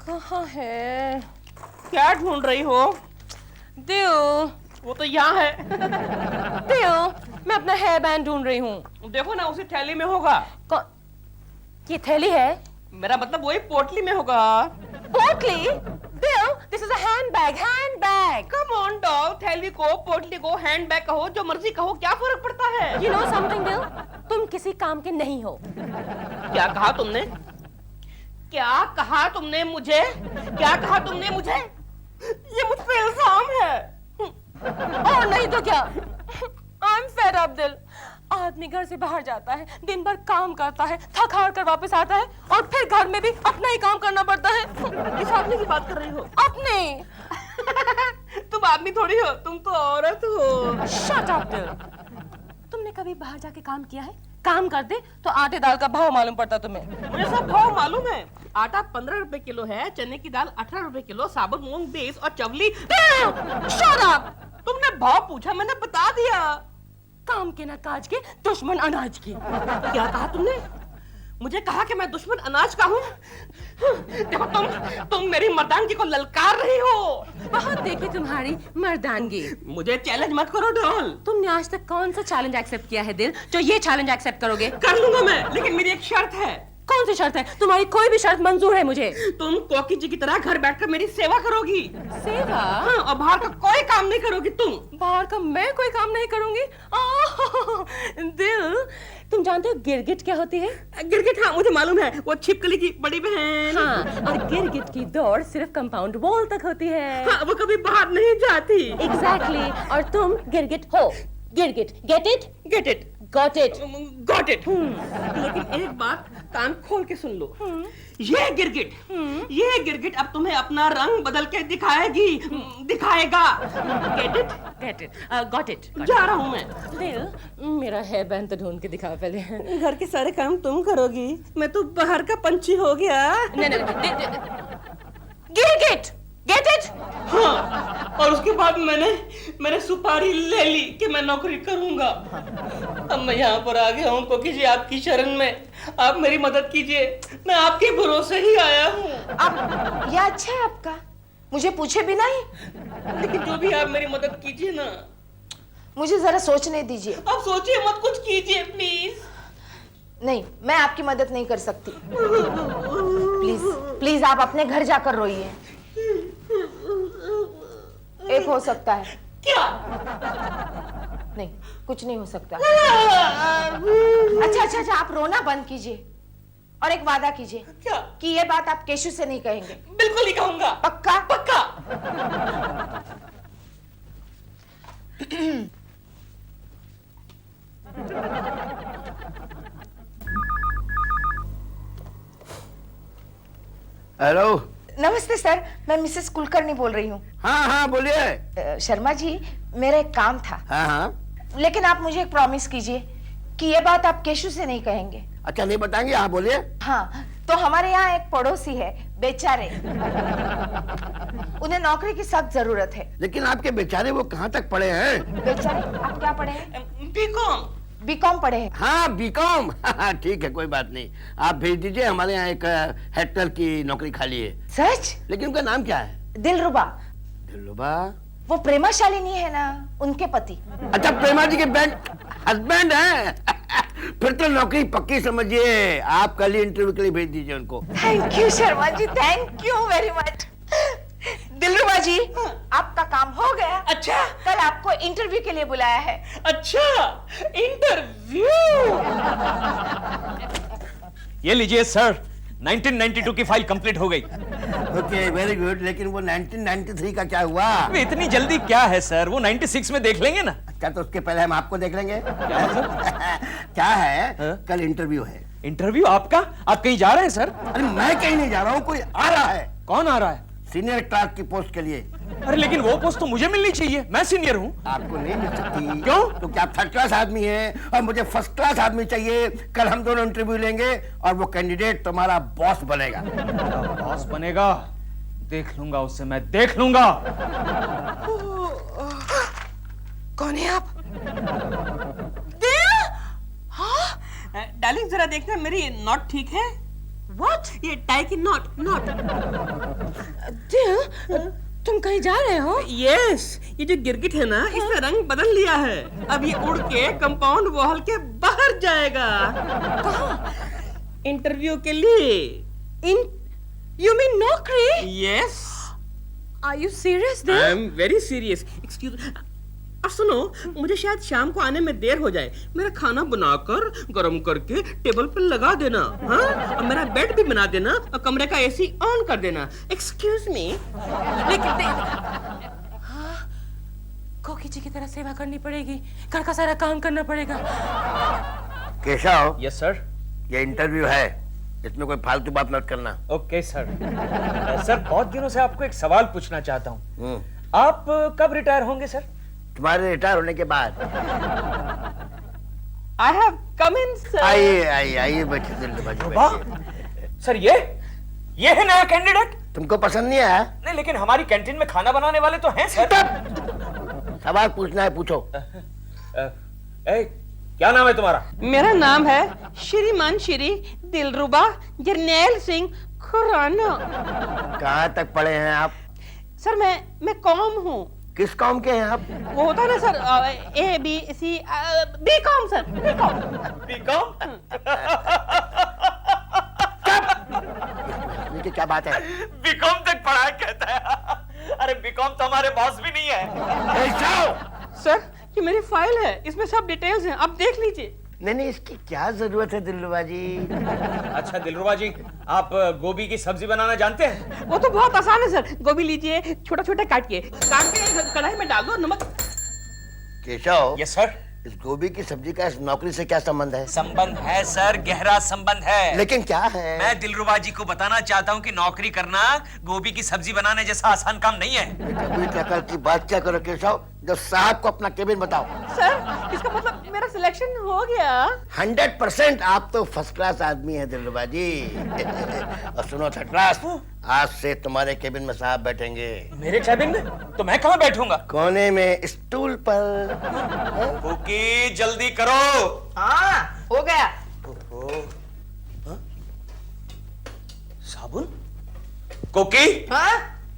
कहाँ है? क्या ढूंढ रही हो? दिल, वो तो यहाँ है। दिल, मैं अपना हेयर बैंड ढूंढ रही हूँ। देखो ना, उसी थैली में होगा। ये थैली है? मेरा मतलब वही पोटली में होगा। पोटली? दिल, this is a handbag, handbag. Come on doll, थैली को, पोटली को, हैंडबैग कहो, जो मर्जी कहो, क्या फर्क पड़ता है? You know something, दिल? तुम किसी काम के नहीं हो। क्या कहा तुमने? क्या कहा तुमने मुझे? क्या कहा तुमने मुझे? ये मुझ पे इल्जाम है। और नहीं तो क्या? I'm fed up, दिल। आदमी घर से बाहर जाता है, दिन भर काम करता है, थक हार कर वापस आता है और फिर घर में भी अपना ही काम करना पड़ता है। किस आदमी की बात कर रही हो? अपने। तुम आदमी थोड़ी हो, तुम तो औरत हो। Shut up, दिल। तुमने कभी बाहर जाके काम किया है? काम कर दे तो आटे दाल का भाव मालूम पड़ता तुम्हें। मुझे सब भाव मालूम है। आटा 15 रुपए किलो है, चने की दाल 18 रुपए किलो, साबुत मूंग 20 और चवली। Shut up! तुमने भाव पूछा, मैंने बता दिया। काम के न काज के, दुश्मन अनाज की। क्या कहा तुमने? मुझे कहा कि मैं दुश्मन अनाज का हूँ? देखो तुम मेरी मर्दानगी को ललकार रही हो। बहुत देखी तुम्हारी मर्दानगी। मुझे चैलेंज मत करो डॉल। तुमने आज तक कौन सा चैलेंज एक्सेप्ट किया है दिल, जो ये चैलेंज एक्सेप्ट करोगे? कर लूंगा मैं, लेकिन मेरी एक शर्त है। कौन सी शर्त है? तुम्हारी कोई भी शर्त मंजूर है मुझे। तुम कोकी जी की तरह घर बैठकर मेरी सेवा करोगी। सेवा? हाँ, और बाहर का कोई काम नहीं करोगी तुम। बाहर का मैं कोई काम नहीं करूंगी? दिल, तुम जानते हो गिरगिट क्या होती है? गिरगिट? हाँ, मुझे मालूम है, वो छिपकली की बड़ी बहन। हाँ, और गिरगिट की दौड़ सिर्फ कंपाउंड वॉल तक होती है। हाँ, वो कभी बाहर नहीं जाती। एग्जैक्टली, और तुम गिरगिट हो। गिरगिट, get it? Get it, got it, got it. लेकिन एक बात कान खोल के सुन लो। ये गिरगिट अब तुम्हें अपना रंग बदल के दिखाएगा। Get it? Get it, got it. जा रहा हूँ मैं। दिल, मेरा हेयर बैंड तो ढूंढ के दिखाओ पहले। घर के सारे काम तुम करोगी, मैं तो बाहर का पंछी हो गया। नहीं, गिरगिट, गेट इट? हाँ, और उसके बाद मैंने सुपारी ले ली कि मैं नौकरी करूंगा। अब मैं यहाँ पर आ गया हूँ कोकी जी, आपकी शरण में। आप मेरी मदद कीजिए, मैं आपके भरोसे ही आया हूँ। अब ये अच्छा है आपका, मुझे पूछे बिना ही। लेकिन जो भी आप मेरी मदद कीजिए ना। मुझे जरा सोचने दीजिए। आप सोचिए मत, कुछ कीजिए प्लीज। नहीं, मैं आपकी मदद नहीं कर सकती। प्लीज प्लीज आप अपने घर जाकर रोइए। एक हो सकता है। क्या? नहीं, कुछ नहीं हो सकता। अच्छा, आप रोना बंद कीजिए और एक वादा कीजिए। क्या? कि ये बात आप केशु से नहीं कहेंगे। बिल्कुल नहीं कहूंगा। पक्का? पक्का। हेलो। नमस्ते सर, मैं मिसेस कुलकर्णी बोल रही हूँ। हाँ बोलिए। शर्मा जी, मेरा एक काम था। हाँ। लेकिन आप मुझे एक प्रॉमिस कीजिए कि ये बात आप केशु से नहीं कहेंगे। अच्छा, नहीं बताएंगे? हाँ बोलिए। हाँ, तो हमारे यहाँ एक पड़ोसी है, बेचारे। उन्हें नौकरी की सख्त जरूरत है। लेकिन आपके बेचारे वो कहाँ तक पढ़े हैं? बेचारे, आप क्या पढ़े हैं? बीकॉम। बीकॉम पढ़े हैं। हाँ, बीकॉम। ठीक है, कोई बात नहीं। आप भेज दीजिए, हमारे यहाँ एक हेड क्लर्क की नौकरी खाली है। सच? लेकिन उनका नाम क्या है? दिलरुबा। दिलरुबा? वो प्रेमा शालिनी है ना, उनके पति। अच्छा, प्रेमा जी के हस्बैंड है। फिर तो नौकरी पक्की समझिए। आप कल ही इंटरव्यू के लिए भेज दीजिए उनको। Thank you Sharma ji, thank you very much. Dilruba ji, आपका काम हो गया। अच्छा, कल आपको इंटरव्यू के लिए बुलाया है। अच्छा, इंटरव्यू। ये लीजिए सर, 1992 की फाइल कंप्लीट हो गई। Okay, very good. लेकिन वो 1993 का क्या हुआ? इतनी जल्दी क्या है सर, वो 96 में देख लेंगे ना। क्या, तो उसके पहले हम आपको देख लेंगे? क्या मतलब? क्या है? हाँ? कल इंटरव्यू है। इंटरव्यू आपका? आप कहीं जा रहे हैं सर? अरे मैं कहीं नहीं जा रहा हूँ, कोई आ रहा है। कौन आ रहा है? सीनियर क्लार्क की पोस्ट के लिए। अरे लेकिन वो पोस्ट तो मुझे मिलनी चाहिए, मैं सीनियर हूँ। आपको नहीं मिल सकती। क्यों? तो क्या आप थर्ड क्लास आदमी हैं और मुझे फर्स्ट क्लास आदमी चाहिए। कल हम दोनों इंटरव्यू लेंगे और वो कैंडिडेट तुम्हारा बॉस बनेगा। बॉस बनेगा? देख लूंगा उससे, मैं देख लूंगा। कौन है आप? डार्लिंग, जरा देखना मेरी नॉट ठीक है। What? ये टाई की नॉट। Dear, तुम कहीं जा रहे हो? यस, ये जो गिरगिट है ना, इसने रंग बदल लिया है। अब ये उड़ के कंपाउंड वॉल के बाहर जाएगा। कहाँ? इंटरव्यू के लिए। You mean नौकरी? Yes, Are you serious I dear? Am very serious. Excuse, और सुनो, मुझे शायद शाम को आने में देर हो जाए। मेरा खाना बनाकर गरम करके टेबल पर लगा देना, हाँ? और मेरा बेड भी बना देना और कमरे का एसी ऑन कर देना। Excuse me. लेकिन हाँ, कोकी जी की तरह सेवा करनी पड़ेगी, घर का सारा काम करना पड़ेगा। Keshav, yes sir. ये इंटरव्यू है, इसमें कोई फालतू बात मत करना। Okay sir. सर बहुत दिनों से आपको एक सवाल पूछना चाहता हूँ। आप कब रिटायर होंगे सर? तुम्हारे रिटायर होने के बाद। I have come in sir. आइए बैठिए दिलरुबा जी, वाह बैठिए। सर, ये है नया कैंडिडेट? तुमको पसंद नहीं आया? नहीं, लेकिन हमारी कैंटीन में खाना बनाने वाले तो हैं सर। सवाल पूछना है, पूछो। क्या नाम है तुम्हारा? मेरा नाम है श्रीमान श्री दिलरुबा जरनैल सिंह खुराना। कहाँ तक पढ़े हैं आप? सर मैं कॉम हूँ। किस कौम के हैं आप? वो होता है ना sir, A B C B com sir, B com. B com? ये क्या बात है? बीकॉम तक पढ़ा है कहता है। अरे बीकॉम तो हमारे बॉस भी नहीं है। सर ये मेरी फाइल है, इसमें सब डिटेल्स हैं, आप देख लीजिए। नहीं, इसकी क्या जरूरत है दिलरुबा जी? अच्छा दिलरुबा जी, आप गोभी की सब्जी बनाना जानते हैं? वो तो बहुत आसान है सर। गोभी लीजिए, छोटा छोटा काट के कढ़ाई में डाल दो, नमक। Keshav, yes sir. इस गोभी की सब्जी का इस नौकरी से क्या संबंध है? संबंध है सर, गहरा संबंध है। लेकिन क्या है? मैं दिलरुबा जी को बताना चाहता हूँ कि नौकरी करना गोभी की सब्जी बनाने जैसा आसान काम नहीं है। कभी टकल की बात क्या करो केशव, जब साहब को अपना केबिन बताओ। सर इसका मतलब मेरा सिलेक्शन हो गया? 100% आप तो फर्स्ट क्लास आदमी हैं दिलरुबा जी। और सुनो थर्ड क्लास, आज से तुम्हारे केबिन में साहब बैठेंगे। मेरे कैबिन में? तो मैं कहाँ बैठूंगा? कोने में स्टूल पर। ओके, जल्दी करो। हाँ, हो गया। साबुन? कोकी, हाँ?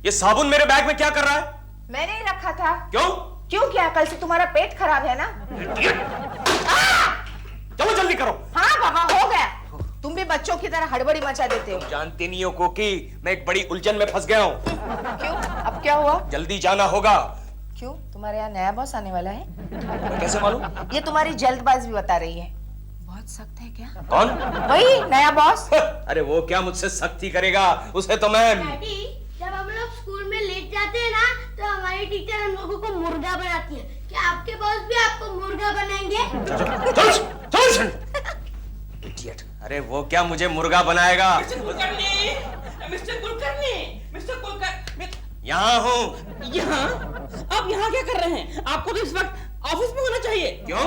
ये साबुन मेरे बैग में क्या कर रहा है? मैंने ही रखा था। क्यों? क्यों क्या? कल से तुम्हारा पेट खराब है ना? चलो जल्दी करो। हाँ बाबा, हो गया। तुम भी बच्चों की तरह हड़बड़ी मचा देते हो। जानते नहीं हो कोकी, मैं एक बड़ी उलझन में फंस गया हूँ। क्यों? अब क्या हुआ? जल्दी जाना होगा। क्यों? तुम्हारे यहाँ नया बॉस आने वाला है? कैसे मालूम? ये तुम्हारी जल्दबाजी बता रही है। बहुत सख्त है क्या? कौन? वही नया बॉस। अरे वो क्या मुझसे सख्ती करेगा, उसे तो मैं। डैडी, जब हम लोग स्कूल में लेट जाते हैं ना, तो हमारी टीचर हम लोगों को मुर्गा बनाती है। क्या आपके बॉस भी आपको मुर्गा बनाएंगे? चल। इडियट। अरे वो क्या मुझे मुर्गा बनाएगा? मिस्टर कुलकर्णी, यहाँ हूँ। यहाँ? आप यहाँ क्या कर रहे हैं? आपको तो इस वक्त ऑफिस में होना चाहिए। क्यों?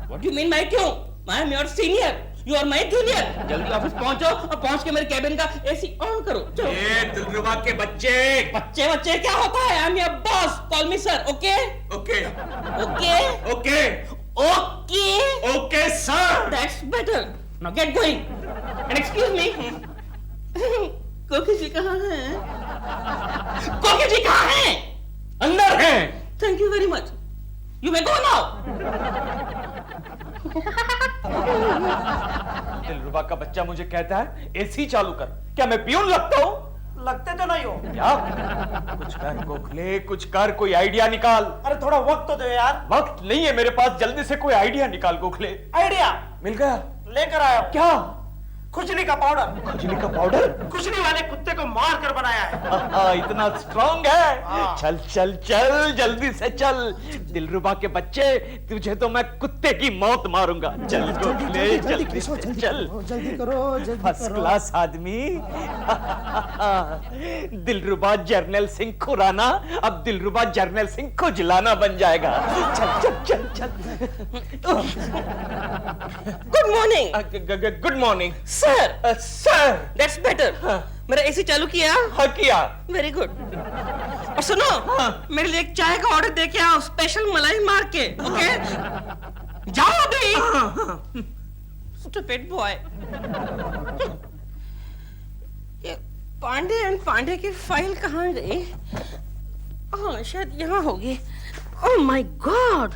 What do you mean by क्यों? I am your senior, you are my junior. जल्दी ऑफिस पहुंचो और पहुंच के मेरे कैबिन का एसी ऑन करो। चलो। ये दिलरुबा के बच्चे। बच्चे क्या होता है? I am your boss. Call me sir, okay? Okay Okay? Okay? Sir. That's better. Now get going. And excuse me. कोकी जी कहाँ हैं? कोकी जी कहाँ हैं? अंदर हैं। Thank you very much. You may go now. दिलरुबा का बच्चा मुझे कहता है एसी चालू कर। क्या मैं पियून लगता हूँ? लगते तो नहीं हो। क्या? कुछ कर गोखले, कुछ कर, कोई आइडिया निकाल। अरे थोड़ा वक्त तो दो यार। वक्त नहीं है मेरे पास, जल्दी से कोई आइडिया निकाल गोखले। आइडिया मिल गया? लेकर आया हूं। क्या? खुजली का पाउडर। खुजली का पाउडर? खुजली वाले कुत्ते को मार कर बनाया है। इतना स्ट्रॉन्ग है? हाँ। चल चल चल, जल्दी से चल। दिलरुबा के बच्चे, तुझे तो मैं कुत्ते की मौत मारूंगा। चल गोखले, जल्दी से चल। जल्दी करो, फर्स्ट क्लास आदमी। दिलरुबा जर्नैल सिंह खुराना अब दिलरुबा जर्नैल सिंह खुजलाना बन जाएगा। चल चल चल चल। Good morning. Good morning Sir, sir. that's better. मेरा एसी चालू किया? हाँ किया। Very good. और सुनो, मेरे लिए एक चाय का ऑर्डर दे के आओ, स्पेशल मलाई मार के। ओके? जाओ अभी। Stupid boy. Pandey and Pandey की फाइल कहाँ गई? हाँ शायद यहाँ होगी। ओह माय गॉड,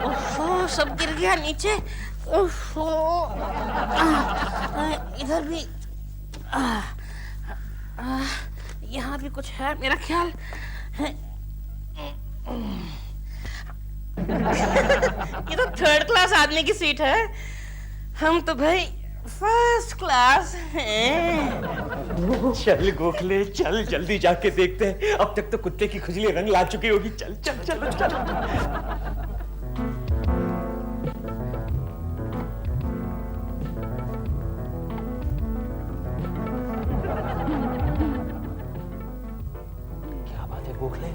ओहो सब गिर गया नीचे। ओहो इधर भी यहाँ भी कुछ है मेरा ख्याल है। ये तो थर्ड क्लास आदमी की सीट है, हम तो भाई फर्स्ट क्लास हैं। चल गोखले चल, जल्दी जाके देखते हैं। अब तक तो कुत्ते की खुजली रंग ला चुकी होगी। चल चल चल चल। क्या बात है गोखले,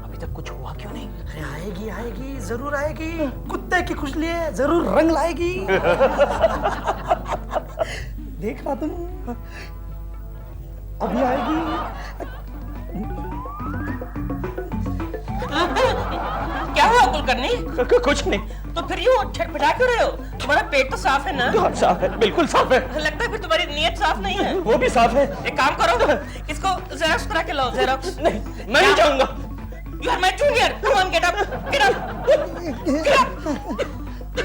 अभी तक कुछ हुआ क्यों नहीं? अरे आएगी आएगी, जरूर आएगी। कुत्ते की खुजली है, जरूर रंग लाएगी। देखना तुम, अभी आएगी। क्या हुआ कुलकर्णी? कुछ नहीं। तो फिर यूँ छटपटा क्यों रहे हो? तुम्हारा पेट तो साफ है ना? बहुत साफ है, बिल्कुल साफ है। लगता है फिर तुम्हारी नीयत साफ नहीं है। वो भी साफ है। एक काम करो, इसको जेरोक्स करा के लाओ। जेरोक्स नहीं, मैं नहीं जाऊंगा। You are my junior. Come on, get up, get up, get up.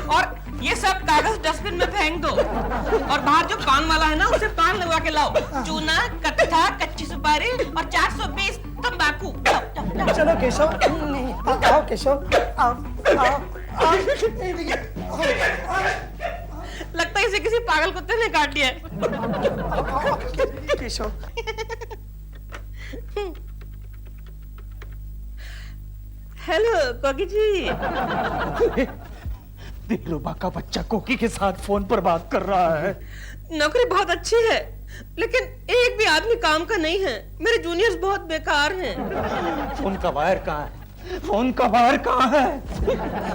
और ये सब कागज डस्टबिन में फेंक दो और बाहर जो पान वाला है ना उसे पान लगवा के लाओ। चूना, कत्था, कच्ची सुपारी और 420 तंबाकू। चलो केशव, आओ केशव, आओ आओ आओ। लगता है इसे किसी पागल कुत्ते ने काट लिया है। केशव, हेलो कोकी जी। दिलरुबा का बच्चा कोकी के साथ फोन पर बात कर रहा है। नौकरी बहुत अच्छी है लेकिन एक भी आदमी काम का नहीं है। मेरे जूनियर्स बहुत बेकार हैं। फोन का वायर कहाँ है? फोन का वायर कहाँ है?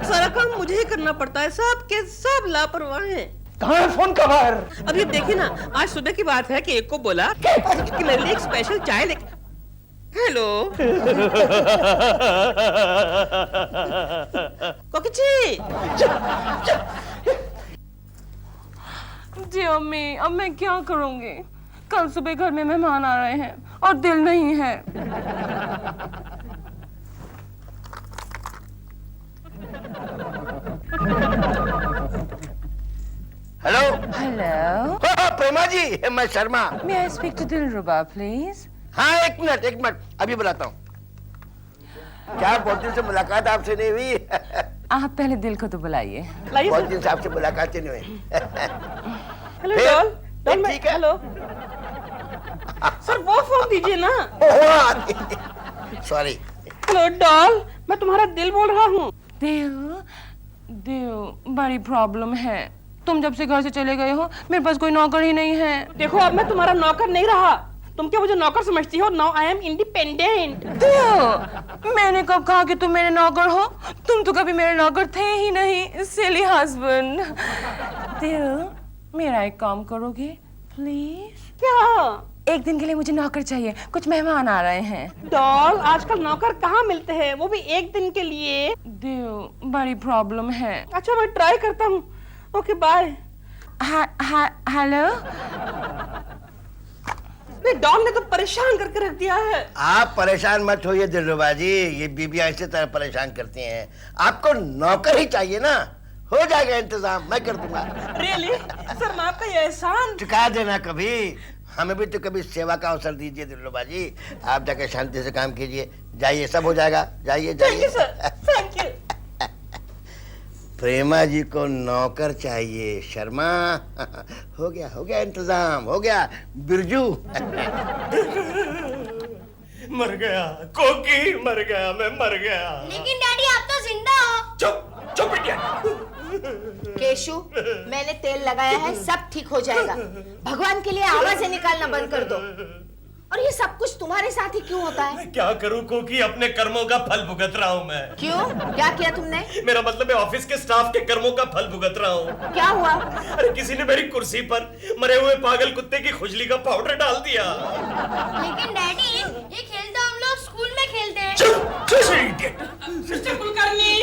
सारा काम मुझे ही करना पड़ता है, सब के सब लापरवाह हैं। कहाँ है फोन का वायर? अभी देखिए ना, आज सुबह की बात है कि एक को बोला कि मेरे लिए एक स्पेशल चाय लेके। हेलो कोकी जी। जी अम्मी, अब मैं क्या करूंगी? कल सुबह घर में मेहमान आ रहे हैं और दिल नहीं है। हेलो हेलो, प्रेमा जी, मैं Sharma. May I speak to Dilruba please? हाँ एक मिनट, अभी बुलाता हूँ। क्या बहुत दिन से मुलाकात आपसे नहीं हुई? आप पहले दिल को तो बुलाइए। लाइए बहुत सर। दिन से आपसे मुलाकात ही नहीं हुई। हेलो फिर? डॉल, डॉल मैं ठीक है। हेलो सर, वो फोन दीजिए ना। सॉरी। हेलो डॉल, मैं तुम्हारा दिल बोल रहा हूँ। दिल, बड़ी प्रॉब्लम है। तुम जब से घर से चले गए हो मेरे पास कोई नौकर ही नहीं है। देखो अब मैं तुम्हारा नौकर नहीं रहा। तुम क्या मुझे नौकर समझती हो? Now I am independent. मैंने कब कहा कि तुम मेरे नौकर हो? तुम तो कभी मेरे नौकर थे ही नहीं, सिली हस्बैंड। दिल, मेरा एक काम करोगे प्लीज? क्या? एक दिन के लिए मुझे नौकर चाहिए, कुछ मेहमान आ रहे हैं। डॉल, आजकल नौकर कहाँ मिलते हैं, वो भी एक दिन के लिए। दिल, बड़ी प्रॉब्लम है। अच्छा मैं ट्राई करता हूँ। Okay bye. हेलो, डॉल ने तो परेशान करके रख दिया है। आप परेशान मत होइए दिलरुबा जी, ये बीबी ऐसे तरह परेशान करती हैं। आपको नौकर ही चाहिए ना, हो जाएगा इंतजाम, मैं कर दूंगा। रियली सर, मैं आपका ये एहसान। चुका देना कभी, हमें भी तो कभी सेवा का अवसर दीजिए दिलरुबा जी। आप जाके शांति से काम कीजिए, जाइए, सब हो जाएगा, जाइए थैंक यू जाइए। Sir, thank you. Prema ji को नौकर चाहिए, शर्मा। हो गया इंतजाम, हो गया बिरजू। मर गया कोकी, मर गया, मैं मर गया। लेकिन डैडी आप तो जिंदा हो। चुप चुप बिटिया। केशु, मैंने तेल लगाया है, सब ठीक हो जाएगा। भगवान के लिए आवाजें निकालना बंद कर दो। और ये सब कुछ तुम्हारे साथ ही क्यों होता है? क्या करूं कोकी, अपने कर्मों का फल भुगत रहा हूं मैं। क्यों? क्या किया तुमने? मेरा मतलब है ऑफिस के स्टाफ के कर्मों का फल भुगत रहा हूं। क्या हुआ? अरे किसी ने मेरी कुर्सी पर मरे हुए पागल कुत्ते की खुजली का पाउडर डाल दिया। लेकिन डैडी, ये खेल तो हम लोग स्कूल में खेलते हैं। Mister Kulkarni,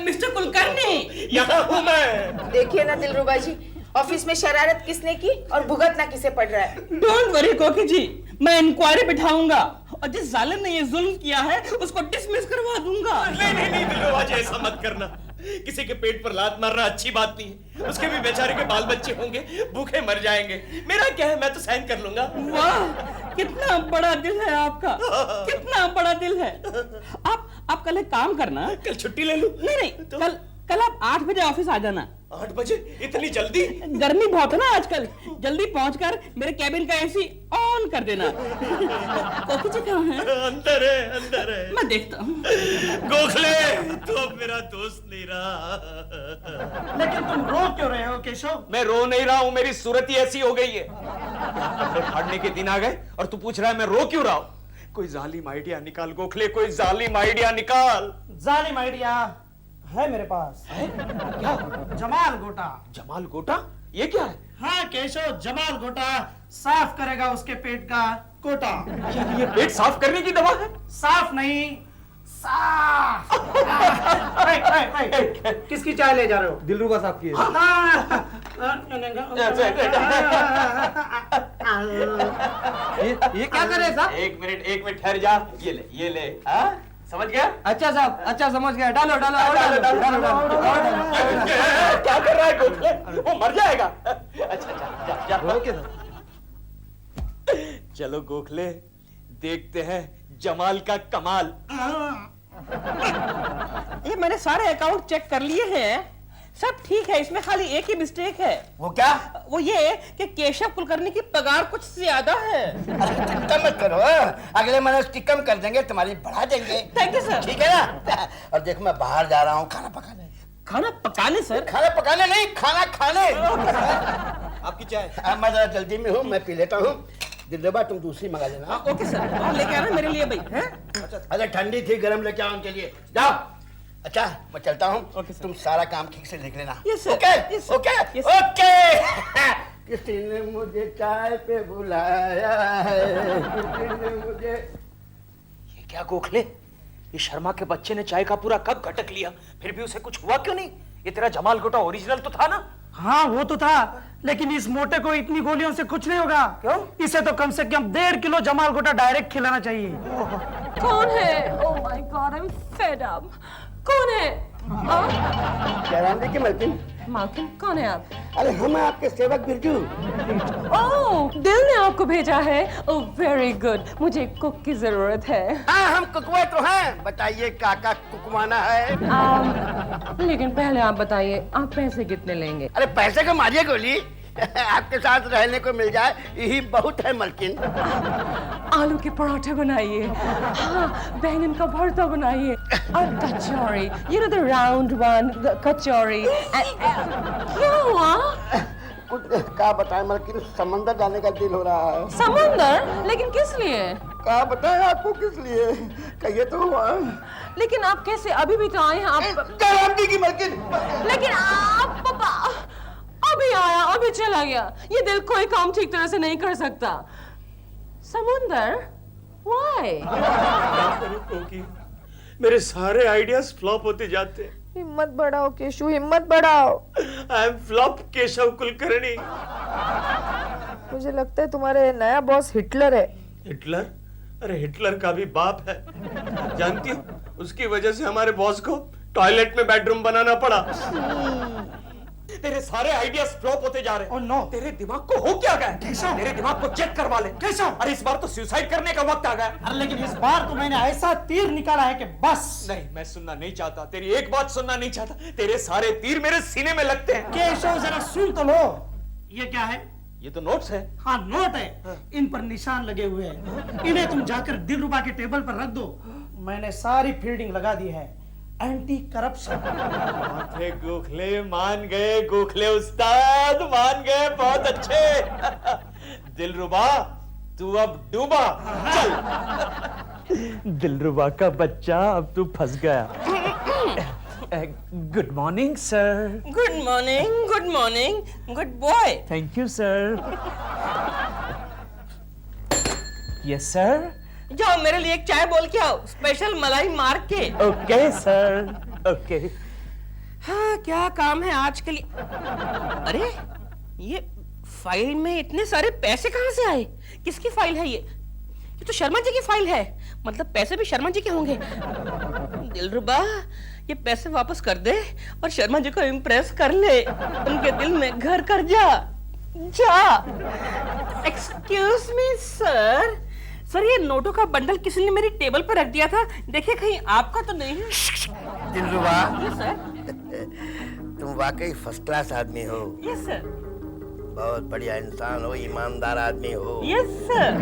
mister Kulkarni. यहाँ हूँ मैं। देखिए ना दिलरुबा जी, ऑफिस में शरारत किसने की और भुगतना किसे पड़ रहा है? डोंट वरी कोकी जी, मैं इंक्वायरी बिठाऊंगा और जिस जालिम ने ये जुल्म किया है उसको डिसमिस करवा दूंगा। नहीं दिलरुबा जी, ऐसा मत करना। किसी के पेट पर लात मारना अच्छी बात नहीं है। उसके भी बेचारे के बाल बच्चे होंगे, भूखे मर जाएंगे। मेरा क्या है, मैं तो सहन कर लूंगा। वाह, कितना बड़ा दिल है आपका, कितना बड़ा दिल है। आप कल एक काम करना, कल छुट्टी ले लूं? नहीं, कल आप 8 बजे ऑफिस आ जाना। 8 बजे? इतनी जल्दी? गर्मी बहुत है ना आजकल, जल्दी पहुंचकर मेरे कैबिन का एसी ऑन कर देना। कोकी जी कहाँ हैं? अंदर है। मैं देखता हूँ। गोखले, तू अब मेरा दोस्त नहीं रहा। लेकिन तुम रो क्यों रहे हो केशव? मैं रो नहीं रहा हूँ, मेरी सूरत ही ऐसी हो गई है। कपड़े फाड़ने के दिन आ गए और तू पूछ रहा है मैं रो क्यों रहा हूँ? कोई जालिम आइडिया निकाल गोखले, कोई जालिम आइडिया निकाल। जालिम आइडिया है मेरे पास। है? क्या? जमाल गोटा। जमाल गोटा? ये क्या है? हाँ केशव, जमाल गोटा साफ करेगा उसके पेट का कोटा। ये पेट साफ करने की दवा है? साफ नहीं, साफ। किसकी चाय ले जा रहे हो? दिलरुबा साहब की है। ये क्या कर रहे हैं साहब? एक मिनट ठहर जा। ये ले हाँ? समझ गया? अच्छा साहब, अच्छा समझ गया। डालो। क्या कर रहा है गोखले? वो मर जाएगा। अच्छा जा। Okay sir. चलो गोखले, देखते हैं जमाल का कमाल। ये मैंने सारे अकाउंट चेक कर लिए हैं, सब ठीक है, इसमें खाली एक ही मिस्टेक है। वो क्या? वो ये कि केशव कुलकर्णी की पगार कुछ ज्यादा है। अरे चिंता मत करो, अगले महीने उसकी कम कर देंगे, तुम्हारी बढ़ा देंगे। Thank you sir. ठीक है ना? और देखो मैं बाहर जा रहा हूँ खाना पकाने। खाना पकाने सर? खाना पकाने नहीं, खाना खाने। आपकी चाय। मैं जरा जल्दी में हूँ, मैं पी लेता हूँ। दिलरुबा तुम दूसरी मंगा लेना। ओके सर, और लेके आना मेरे लिए भाई। हैं? अरे ठंडी थी, गरम लेके आओ उनके लिए। जाओ। अच्छा मैं चलता हूँ। Okay sir. तुम सारा काम ठीक से देख लेना। Yes sir. Okay yes sir. Okay yes sir. Okay. किसी ने मुझे चाय पे बुलाया है, किसी ने मुझे। ये क्या गोखले? ये शर्मा के बच्चे ने चाय का पूरा कप घटक लिया, फिर भी उसे कुछ हुआ क्यों नहीं? ये तेरा जमाल गोटा ओरिजिनल तो था ना? हाँ वो तो था, लेकिन इस मोटे को इतनी गोलियों से कुछ नहीं होगा। क्यों? इसे तो कम से कम 1.5 किलो जमाल गोटा डायरेक्ट खिलाना चाहिए। कौन है? Oh my God, I am fed up. कौन है? जयराम जी की मलकिन। मालकिन कौन है आप? अरे हम हैं आपके सेवक बिरजू। ओह, दिल ने आपको भेजा है। ओह वेरी गुड, मुझे कुक की जरूरत है। हाँ हम कुकवे तो हैं, बताइए काका कुकवाना है। लेकिन पहले आप बताइए, आप पैसे कितने लेंगे? अरे पैसे को मारिए गोली, आपके साथ रहने को मिल जाए यही बहुत है मलकिन। आलू के पराठे बनाइए, हाँ, बैंगन का भरता बनाइए और कचौरी, you know the round one, the कचौरी। क्या हुआ? कुछ क्या बताएं मलकिन, समंदर जाने का दिल हो रहा है। समुंदर? लेकिन किस लिए? क्या बताएं आपको किस लिए, कहिए तो हुआ। लेकिन आप कैसे, अभी भी तो आए हैं आप। जयराम जी की मलकिन। लेकिन आप पापा अभी आया अभी चला गया, ये दिल कोई काम ठीक तरह से नहीं कर सकता। समुंदर? Why? मेरे सारे आइडियाज फ्लॉप होते जाते हैं। हिम्मत बढ़ाओ केशु, हिम्मत बढ़ाओ। I am flop Keshav Kulkarni. मुझे लगता है तुम्हारे नया बॉस हिटलर है। हिटलर? अरे हिटलर का भी बाप है, जानती हो? उसकी वजह से हमारे बॉस को टॉयलेट में बेडरूम बनाना पड़ा। तेरे सारे आइडियाज फ्लॉप होते जा रहे हैं। Oh, no. तेरे दिमाग को हो क्या गया? कैसा? तेरे दिमाग को चेक करवा ले। कैसा? अरे इस बार तो सुसाइड करने का वक्त आ गया। अरे लेकिन इस बार तो मैंने ऐसा तीर निकाला है कि बस। नहीं, मैं सुनना नहीं चाहता, तेरी एक बात सुनना नहीं चाहता। तेरे सारे तीर मेरे सीने में लगते हैं। केशव जरा सुन तो लो। ये क्या है? ये तो नोट्स है। हाँ नोट है, इन पर निशान लगे हुए हैं। इन्हें तुम जाकर दिलरुबा के टेबल पर रख दो। मैंने सारी फील्डिंग लगा दी है, एंटी करप्शन। गोखले मान गए, गोखले उस्ताद मान गए, बहुत अच्छे। दिलरुबा तू अब डूबा, चल। दिलरुबा का बच्चा अब तू फंस गया। Good morning sir. Good morning, good boy. Thank you sir. Yes sir. जाओ मेरे लिए एक चाय बोल के आओ, स्पेशल मलाई मार के। Okay sir, okay. हाँ क्या काम है आज के लिए? अरे ये फाइल में इतने सारे पैसे कहाँ से आए? किसकी फाइल है ये? ये तो शर्मा जी की फाइल है। मतलब पैसे भी शर्मा जी के होंगे। दिलरुबा, ये पैसे वापस कर दे और शर्मा जी को इम्प्रेस कर ले। उनके दिल में घर कर जा। Excuse me sir. सर, ये नोटों का बंडल किसी ने मेरी टेबल पर रख दिया था। देखिए कहीं आपका तो नहीं है। दिलरुबा, यस सर। तुम वाकई फर्स्ट क्लास आदमी हो। Yes sir. बहुत बढ़िया इंसान हो, ईमानदार आदमी हो। Yes sir.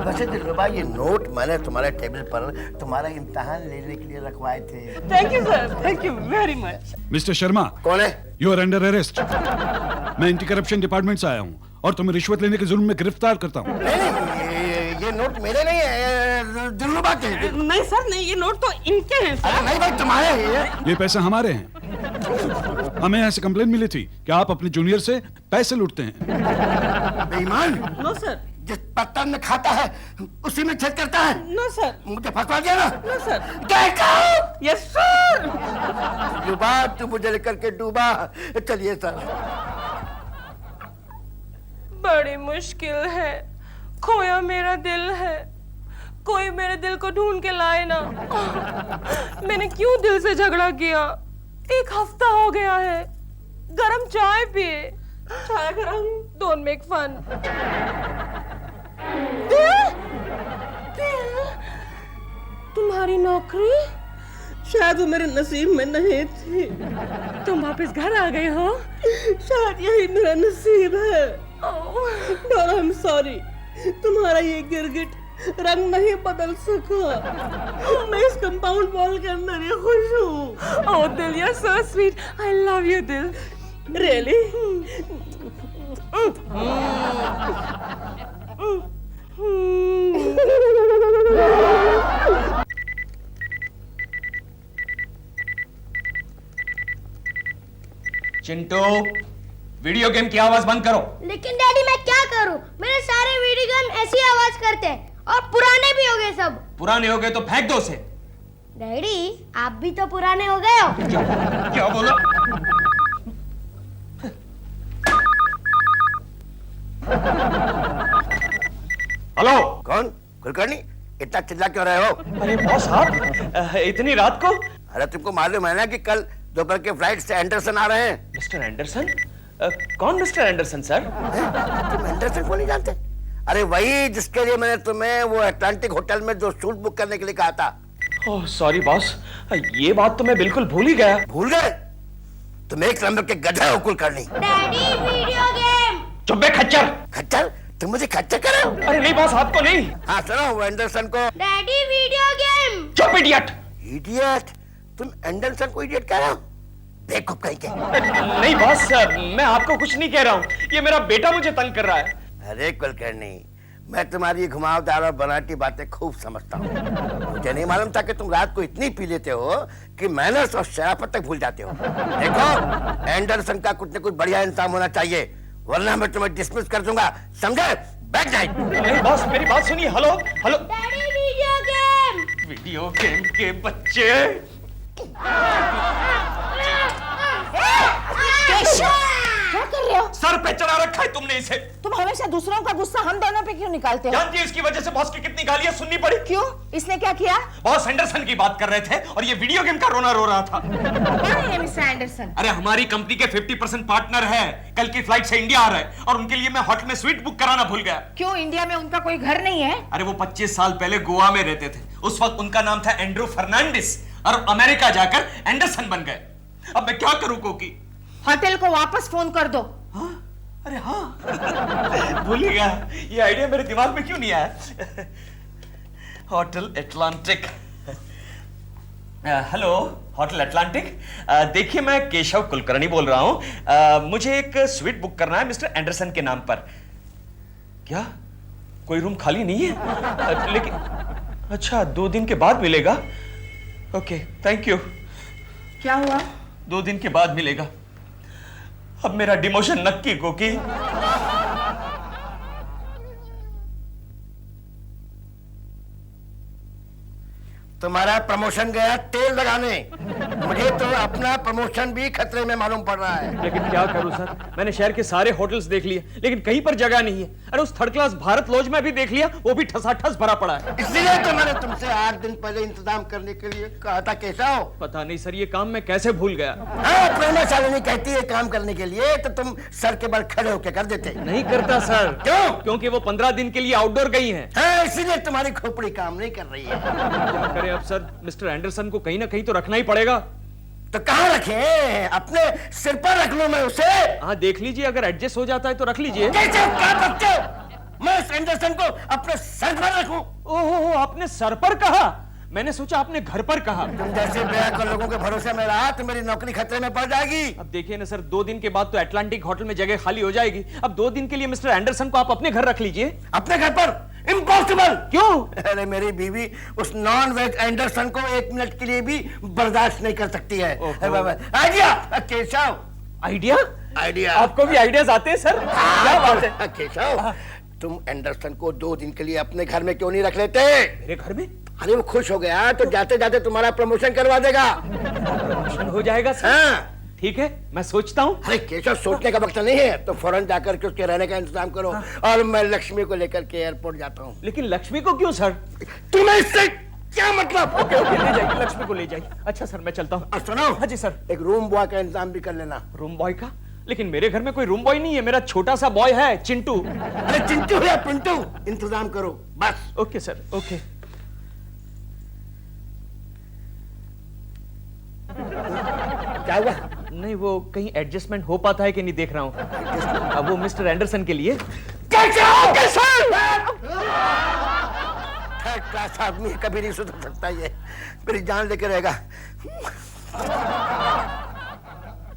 वैसे दिलरुबा, ये नोट मैंने तुम्हारे टेबल पर तुम्हारा इम्तिहान लेने के लिए रखवाए थे। Thank you sir, thank you very much. Mister Sharma, कौन है? You are under arrest. मैं एंटी करप्शन डिपार्टमेंट से आया हूँ और तुम्हें रिश्वत लेने के जुर्म में गिरफ्तार करता हूँ। ये नोट मेरे नहीं है, दिलरुबा के। नहीं सर, नहीं, ये नोट तो इनके हैं सर। नहीं भाई, तुम्हारे हैं ये पैसे हमारे हैं। हमें यहाँ से कंप्लेन मिली थी कि आप अपने जूनियर से पैसे लूटते हैं। बेईमान। No sir. जिस पत्तन में खाता है उसी में छेद करता है। No sir. मुझे फंसवा दिया ना। No sir. देखो, यस सर। डूबा तू मुझे लेकर के डूबा। चलिए सर। बड़ी मुश्किल है, खोया मेरा दिल है, कोई मेरे दिल को ढूंढ के लाए ना। मैंने क्यों दिल से झगड़ा किया? 1 हफ्ता हो गया है। गरम चाय पिए। चाय गरम। Don't make fun. तुम्हारी नौकरी? शायद वो मेरे नसीब में नहीं थी। तुम वापस घर आ गए हो? शायद यही मेरा नसीब है। और आई एम सॉरी, तुम्हारा ये गिरगिट रंग नहीं बदल सका। मैं इस कंपाउंड वॉल के अंदर ही खुश हूँ। Oh Dil, you are so sweet. I love you Dil. Really? Chintu, video game की आवाज बंद करो। लेकिन डैडी मैं क्या करूं? मेरे सारे वीडियो गेम ऐसी आवाज करते हैं और पुराने भी हो गए सब। पुराने हो गए तो फेंक दो उसे। डैडी आप भी तो पुराने हो गए हो। क्या बोला? हेलो। कौन? कुलकर्णी, इतना चिल्ला क्यों रहे हो? अरे बॉस, आप इतनी रात को? अरे तुमको मालूम है ना कि कल दोपहर के फ्लाइट से एंडरसन आ रहे हैं। Mister Anderson? कौन मिस्टर एंडरसन सर? तुम एंडरसन को नहीं जानते? अरे वही जिसके लिए मैंने तुम्हें वो अटलांटिक होटल में जो सूट बुक करने के लिए कहा था। ओह सॉरी बॉस, ये बात तो मैं बिल्कुल भूल ही गया। भूल गए? तुम एक नंबर के गधे हो कुलकर्णी। Daddy video game. चुप बे खच्चर। खच्चर? तुम मुझे खच्चर कर रहे हो? अरे नहीं बॉस, आपको नहीं। हाँ सुनो, वो एंडरसन को। Daddy video game. चुप इडियट। इडियट? तुम एंडरसन को इडियट कह रहे हो? बेवकूफ कहीं के। नहीं बॉस, मैं आपको कुछ नहीं कह रहा हूँ, ये मेरा बेटा मुझे तंग कर रहा है। अरे कुलकर्णी, मैं तुम्हारी घुमावदार और बनाटी बातें खूब समझता हूँ। मुझे नहीं मालूम था कि तुम रात को इतनी पी लेते हो कि मैनर्स और शराफत तक भूल जाते हो। देखो, एंडरसन का कुछ न कुछ बढ़िया इंतजाम होना चाहिए, वरना मैं तुम्हें डिसमिस कर दूंगा, समझे? बैठ जाए। नहीं बॉस, मेरी बात सुनिए। Hello hello. Daddy video game. Video game के बच्चे। क्या कर रहे हो? सर पे चढ़ा रखा है तुमने इसे। तुम हमेशा दूसरों का गुस्सा हम दोनों पे क्यों निकालते हो? जानती है इसकी वजह से बॉस की कितनी गालियां सुननी पड़ी? क्यों? इसने क्या किया? बॉस एंडरसन की बात कर रहे थे और ये वीडियो गेम का रोना रो रहा था। कौन है मिस्टर एंडरसन? अरे हमारी कंपनी के 50% पार्टनर है, कल की फ्लाइट से इंडिया आ रहे हैं और उनके लिए मैं होटल में स्वीट बुक कराना भूल गया। क्यों, इंडिया में उनका कोई घर नहीं है? अरे वो 25 साल पहले गोवा में रहते थे, उस वक्त उनका नाम था एंड्रू फर्नांडिस और अमेरिका जाकर एंडरसन बन गए। अब मैं क्या करूं कोकी? होटल को वापस फोन कर दो। हाँ? अरे हाँ भूल ही गया, ये आइडिया मेरे दिमाग में क्यों नहीं आया? Hotel Atlantic. Hello hotel Atlantic, देखिए मैं केशव कुलकर्णी बोल रहा हूं। मुझे एक स्वीट बुक करना है मिस्टर एंडरसन के नाम पर। क्या कोई रूम खाली नहीं है? लेकिन अच्छा 2 दिन के बाद मिलेगा। Okay thank you. क्या हुआ? 2 दिन के बाद मिलेगा। अब मेरा डिमोशन नक्की कोकी। तुम्हारा प्रमोशन गया तेल लगाने। मुझे तो अपना प्रमोशन भी खतरे में मालूम पड़ रहा है। लेकिन क्या करूं सर, मैंने शहर के सारे होटल्स देख लिए, लेकिन कहीं पर जगह नहीं है। अरे उस थर्ड क्लास भारत लॉज में भी देख लिया, वो भी ठसाठस भरा पड़ा है। इसलिए तो मैंने तुमसे 8 दिन पहले इंतजाम करने के लिए कहा था। कैसा हो? पता नहीं सर, ये काम मैं कैसे भूल गया। हाँ, प्रेमा शालिनी कहती है काम करने के लिए तो तुम सर के बल खड़े होकर कर देते। नहीं करता सर। क्यों? क्योंकि वो 15 दिन के लिए आउटडोर गई हैं। हाँ, इसीलिए तुम्हारी खोपड़ी काम नहीं कर रही है। क्या करें अब सर, मिस्टर एंडरसन को कहीं ना कहीं तो रखना ही पड़ेगा। तो कहाँ रखें? अपने सिर पर रख लूं मैं उसे? हाँ देख लीजिए, अगर एडजस्ट हो जाता है तो रख लीजिए। कैसे क्या करते हो? मैं इस एंडरसन को अपने सर पर रखूं? ओहो, आपने सर पर कहा, मैंने सोचा आपने घर पर कहा। तुम जैसे बेअक्ल लोगों के भरोसे में रहा तो मेरी नौकरी खतरे में पड़ जाएगी। अब देखिए ना सर, 2 दिन के बाद तो एटलांटिक होटल में जगह खाली हो जाएगी। अब 2 दिन के लिए मिस्टर एंडरसन को आप अपने घर रख लीजिए। अपने घर पर? इम्पॉसिबल। क्यों? अरे मेरी बीवी उस नॉन वेज एंडरसन को 1 मिनट के लिए भी बर्दाश्त नहीं कर सकती है। आइडिया केशव। आइडिया? आइडिया आपको भी आइडियाज आते हैं सर? क्या बात है। केशव, तुम एंडरसन को 2 दिन के लिए अपने घर में क्यों नहीं रख लेते? मेरे घर में? अरे वो खुश हो गया तो जाते जाते तुम्हारा प्रमोशन करवा देगा। प्रमोशन हो जाएगा सर? हाँ। ठीक है, मैं सोचता हूँ। अरे केशव, सोचने का वक्त नहीं है, तो फौरन जाकर के उसके रहने का इंतजाम करो। और मैं लक्ष्मी को लेकर के एयरपोर्ट जाता हूँ। लेकिन लक्ष्मी को क्यों सर? तुम्हें इससे क्या मतलब? ओके ओके, ले जाइए, लक्ष्मी को ले जाइए। अच्छा सर, मैं चलता हूँ। और सुनो। हाँ जी सर। एक रूम बॉय का इंतजाम भी कर लेना। रूम बॉय का? लेकिन मेरे घर में कोई रूम बॉय नहीं है, मेरा छोटा सा बॉय है, चिंटू। अरे चिंटू या पिंटू, इंतजाम करो बस। Okay sir, okay. क्या हुआ? नहीं, वो कहीं एडजस्टमेंट हो पाता है कि नहीं देख रहा हूँ। अब वो मिस्टर एंडरसन के लिए। कैसे हो? कैसे? थर्ड क्लास आदमी कभी नहीं सुधर सकता, ये मेरी जान लेके रहेगा।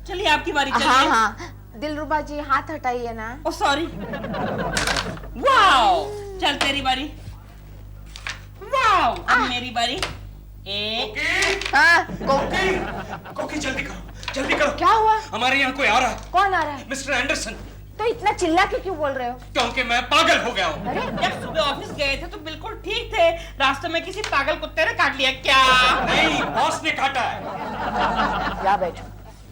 चलिए आपकी बारी। चलिए। हाँ हाँ, दिलरुबा जी हाथ हटाइए ना। ओ सॉरी। वाओ, चल तेरी बारी। वाओ, अब मेरी बारी। हाँ, कोकी जल्दी करो, जल्दी करो। क्या हुआ? हमारे यहाँ कोई आ रहा है। कौन आ रहा है? Mister Anderson. तो इतना चिल्ला के क्यों बोल रहे हो? क्योंकि मैं पागल हो गया हूँ। अरे जब सुबह ऑफिस गए थे तो बिल्कुल ठीक थे, रास्ते में किसी पागल कुत्ते ने काट लिया क्या? नहीं, बॉस ने काटा है। या बैठो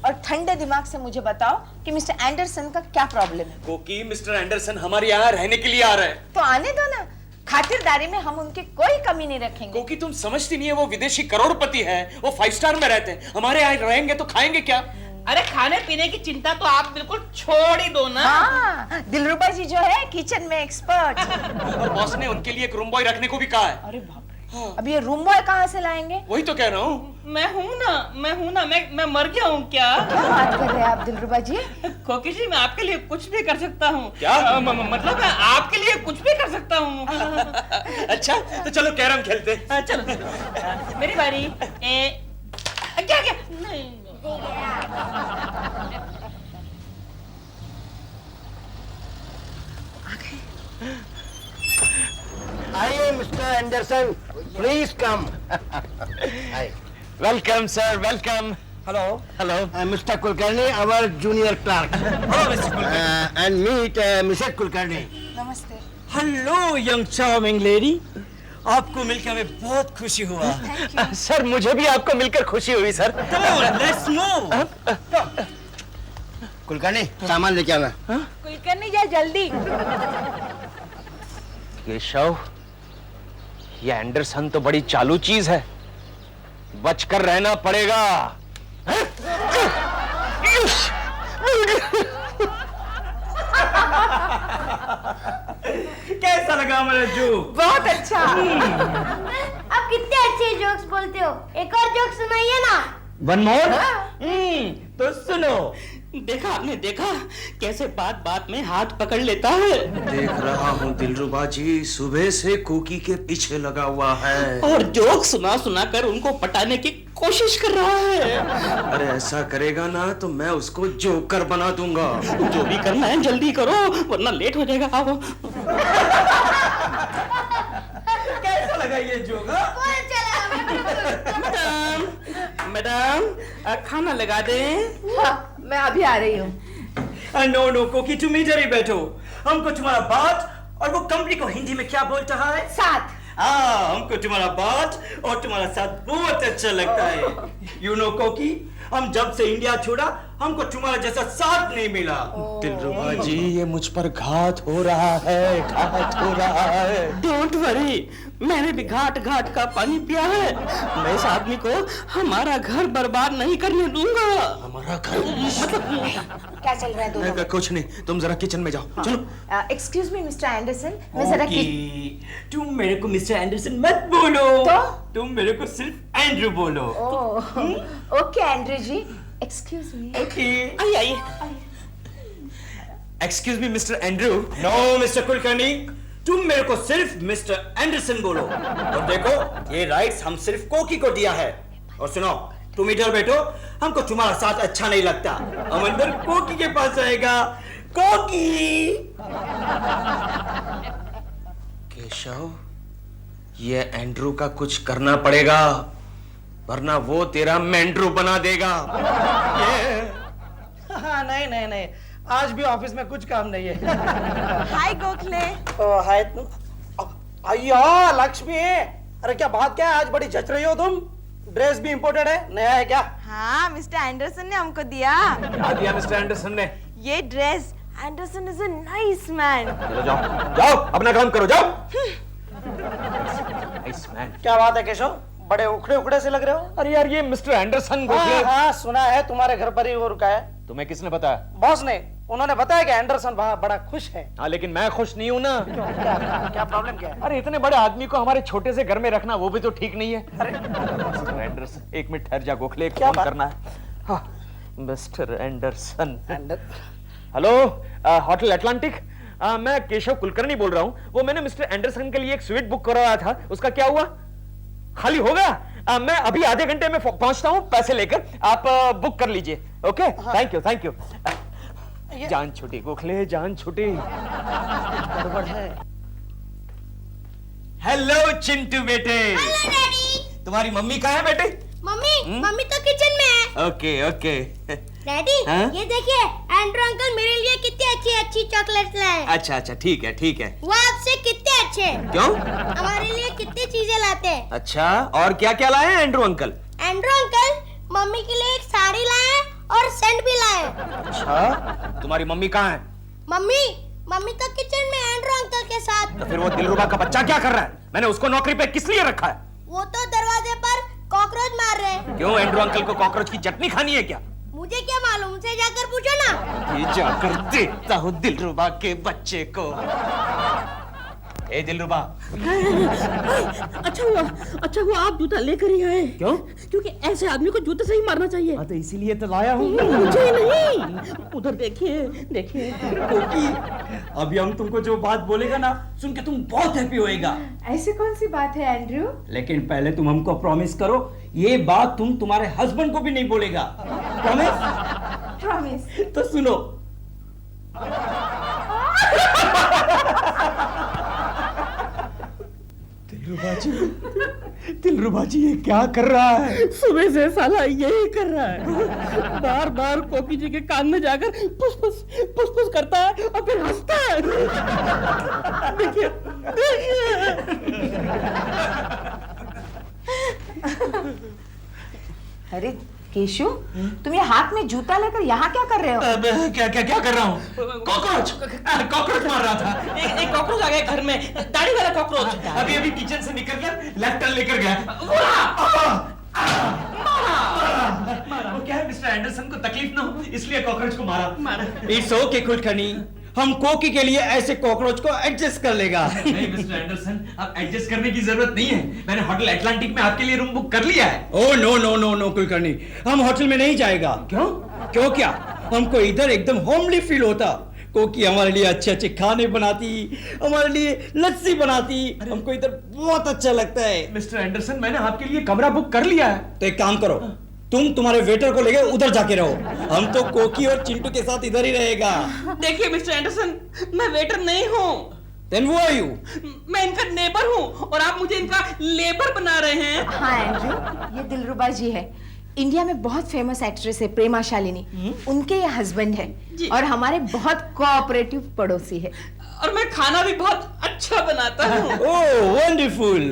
और ठंडे दिमाग से मुझे बताओ कि मिस्टर एंडरसन का क्या प्रॉब्लम है। कोकी, मिस्टर एंडरसन हमारे यहाँ रहने के लिए आ रहे हैं। तो आने दो ना, खातिरदारी में हम उनकी कोई कमी नहीं रखेंगे। कोकी, तुम समझती नहीं है, वो विदेशी करोड़पति है, वो 5 स्टार में रहते हैं। हमारे यहाँ रहेंगे तो खाएंगे क्या? अरे खाने पीने की चिंता तो आप बिल्कुल छोड़ ही दो ना। हाँ, दिलरुबा जी जो है किचन में एक्सपर्ट। और बॉस ने उनके लिए एक रूम बॉय रखने को भी कहा है। अरे बाप रे, अब ये रूम बॉय कहाँ से लाएंगे? वही तो कह रहा हूँ। मैं हूँ ना, मैं मर गया हूँ क्या? क्या बात कर रहे हैं आप दिलरुबा जी? कोकी जी, मैं आपके लिए कुछ भी कर सकता हूँ। क्या? मतलब मैं आपके लिए कुछ भी कर सकता हूँ। अच्छा, तो चलो कैरम खेलते हैं। चलो मेरी बारी। क्या क्या? नहीं। आइए Mr Anderson, please come. Welcome sir, welcome. Hello hello, Mr Kulkarni, our junior clerk. And meet Mrs Kulkarni. नमस्ते। हेलो यंग चार्मिंग लेडी, आपको मिलकर हमें बहुत खुशी हुआ। सर, मुझे भी आपको मिलकर खुशी हुई सर। Let's move. कुलकर्णी, सामान लेके आना। कुलकर्णी जा जल्दी। केशव, ये एंडरसन तो बड़ी चालू चीज है, बचकर रहना पड़ेगा। कैसा लगा मेरा जोक? बहुत अच्छा। आप कितने अच्छे जोक्स बोलते हो, एक और जोक सुनाइए ना। One more. तो सुनो। देखा आपने, देखा कैसे बात बात में हाथ पकड़ लेता है। देख रहा हूँ दिलरुबा जी, सुबह से कोकी के पीछे लगा हुआ है और जोक सुना सुना कर उनको पटाने की कोशिश कर रहा है। अरे ऐसा करेगा ना तो मैं उसको जोकर बना दूंगा। जो भी करना है जल्दी करो वरना लेट हो जाएगा। आओ। कैसा लगा ये जोक? मैडम खाना लगा दें। हाँ, मैं अभी आ रही हूँ। नो नो कोकी, तुम इधर ही बैठो। हमको तुम्हारा बात और वो कंपनी को हिंदी में क्या बोलता है? साथ। हमको तुम्हारा बात और तुम्हारा साथ बहुत अच्छा लगता है। यू नो कोकी, हम जब से इंडिया छोड़ा हमको तुम्हारा जैसा साथ नहीं मिला। दिलरुबा जी, ये मुझ पर घात हो रहा है, घात हो रहा है। डोंट वरी, मैंने भी घाट घाट का पानी पिया है। मैं इस आदमी को हमारा घर बर्बाद नहीं करने दूंगा। हमारा घर क्या चल रहा है दोनों में? कुछ नहीं, तुम जरा किचन में जाओ। चलो। एक्सक्यूज मी मिस्टर एंडरसन, मैं जरा तुम मेरे को मिस्टर एंडरसन मत बोलो, तो? तुम मेरे को सिर्फ एंड्रू बोलो। Okay Andrew ji, excuse me. Okay, आइए। Excuse me mister Andrew. No mister Kulkarni, तुम मेरे को सिर्फ मिस्टर एंडरसन बोलो। और देखो, ये राइट्स हम सिर्फ कोकी को दिया है। और सुनो, तुम इधर बैठो, हमको तुम्हारा साथ अच्छा नहीं लगता। हम अंदर कोकी के पास आएगा। कोकी। केशव, ये एंड्रू का कुछ करना पड़ेगा, वरना वो तेरा मेंड्रू बना देगा। हाँ, नहीं नहीं नहीं, आज भी ऑफिस में कुछ काम नहीं है। हाय गोखले। हाय अय्या लक्ष्मी, अरे क्या बात क्या है, आज बड़ी जच रही हो तुम। ड्रेस भी इंपोर्टेड है, नया है क्या? हाँ, मिस्टर एंडरसन ने हमको दिया। क्या दिया मिस्टर एंडरसन ने? ये dress. Anderson is a nice man. चलो जाओ, जाओ अपना काम करो, जाओ। Nice man. क्या बात है केशव, बड़े उखड़े उखड़े से लग रहे हो। अरे यार, ये मिस्टर एंडरसन गोखले। हाँ, सुना है तुम्हारे घर पर ही वो रुका है। तुम्हें किसने बताया? बॉस ने, उन्होंने बताया कि एंडरसन बड़ा खुश है। हाँ, लेकिन मैं खुश नहीं हूँ ना। क्यों, क्या प्रॉब्लम क्या है? अरे इतने बड़े आदमी को हमारे छोटे से घर में रखना, वो भी तो ठीक नहीं है। अरे मिस्टर एंडरसन, एक मिनट ठहर जा गोखले, एक फोन करना है। हाँ, mister Anderson. Hello, hotel Atlantic. मैं केशव कुलकर्णी बोल रहा हूँ। वो मैंने मिस्टर एंडरसन के लिए एक स्वीट बुक करवाया था, उसका क्या हुआ? खाली हो गया? मैं अभी आधे घंटे में पहुंचता हूँ, पैसे लेकर। आप बुक कर लीजिए। Okay, thank you thank you. जान छुटी गोखले, जान छुटी। गड़बड़ है। हेलो चिंटू बेटे। Hello daddy. तुम्हारी मम्मी कहाँ है बेटे? मम्मी तो किचन में है। Okay okay. डैडी, हाँ? ये देखिए, एंड्रू अंकल मेरे लिए कितनी अच्छी अच्छी चॉकलेट लाए। अच्छा अच्छा, ठीक है ठीक है। वो आपसे कितने अच्छे हैं। क्यों? हमारे लिए कितनी चीजें लाते हैं। अच्छा, और क्या क्या लाए हैं Andrew uncle? Andrew uncle mummy के लिए एक साड़ी लाए और सेंट भी लाए। अच्छा, तुम्हारी मम्मी कहाँ है? मम्मी तो किचन में एंड्रू अंकल के साथ। तो फिर वो दिलरुबा का बच्चा क्या कर रहा है? मैंने उसको नौकरी पे किस लिए रखा है? वो तो दरवाजे पर कॉकरोच मार रहे हैं। क्यों, एंड्रू अंकल को कॉकरोच की चटनी खानी है क्या? मुझे क्या मालूम, उनसे जाकर पूछो ना। ये जाकर देखता हूँ दिलरुबा के बच्चे को। ए दिलरुबा। अच्छा हुआ आप जूता लेकर ही आए। क्यों? क्योंकि ऐसे आदमी को जूते से ही मारना चाहिए। हाँ, तो इसीलिए तो लाया हूँ। मुझे नहीं, उधर देखिए देखिए। कोकी, अभी हम तुमको जो बात बोलेगा ना, सुन के तुम बहुत हैप्पी होएगा। ऐसी कौन सी बात है एंड्रू? लेकिन पहले तुम हमको प्रॉमिस करो, ये बात तुम तुम्हारे हस्बैंड को भी नहीं बोलेगा। प्रॉमिस? प्रॉमिस। तो सुनो। दिलरुबा जी ये क्या कर रहा है? सुबह से साला यही कर रहा है। बार बार कोकी जी के कान में जाकर पुस पुस करता है और फिर हंसता है। देखिए अरे केशु, तुम ये हाथ में जूता लेकर यहाँ क्या कर रहे हो? क्या क्या क्या कर रहा हूँ? कॉकरोच मार रहा था। एक कॉकरोच आ गया घर में, दाढ़ी वाला कॉकरोच। अभी अभी किचन से निकलकर लेफ्ट टर्न लेकर गया। वो क्या है, मिस्टर एंडरसन को तकलीफ ना हो इसलिए कॉकरोच को मारा। इट्स ओके कुलकर्णी, हम कोकी के लिए ऐसे कॉकरोच को एडजस्ट कर लेगा। नहीं मिस्टर एंडरसन, अब एडजस्ट करने की जरूरत नहीं है। मैंने होटल अटलांटिक में आपके लिए रूम बुक कर लिया है। Oh no no no no Kulkarni, हम होटल में नहीं जाएगा। क्यों? क्यों क्या? हमको इधर एकदम होमली फील होता। कोकी हमारे लिए अच्छे अच्छे खाने बनाती, हमारे लिए लस्सी बनाती, हमको इधर बहुत अच्छा लगता है। मिस्टर एंडरसन, मैंने आपके लिए कमरा बुक कर लिया है। तो एक काम करो, तुम तुम्हारे वेटर को लेके उधर जाके रहो, हम तो कोकी और चिंटू के साथ इधर ही रहेगा। देखिए मिस्टर एंडरसन, मैं वेटर नहीं हूँ। Then who are you? मैं इनका नेबर हूँ और आप मुझे इनका लेबर बना रहे हैं। हाँ एंड्रू, ये दिलरुबा जी है। इंडिया में बहुत फेमस एक्ट्रेस है प्रेमा शालिनी, उनके ये हस्बैंड है और हमारे बहुत कोऑपरेटिव पड़ोसी है। और मैं खाना भी बहुत अच्छा बनाता हूँ। ओह वंडरफुल।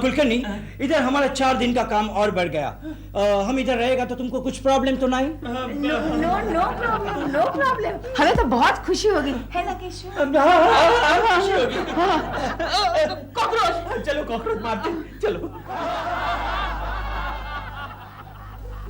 कुलकर्णी, इधर हमारा 4 दिन का काम और बढ़ गया। हम इधर रहेगा तो तुमको कुछ प्रॉब्लम तो नहीं? No problem. हमें तो बहुत खुशी होगी, है ना केशव? खुशी होगी। कॉकरोच, चलो कॉकरोच मारते, चलो।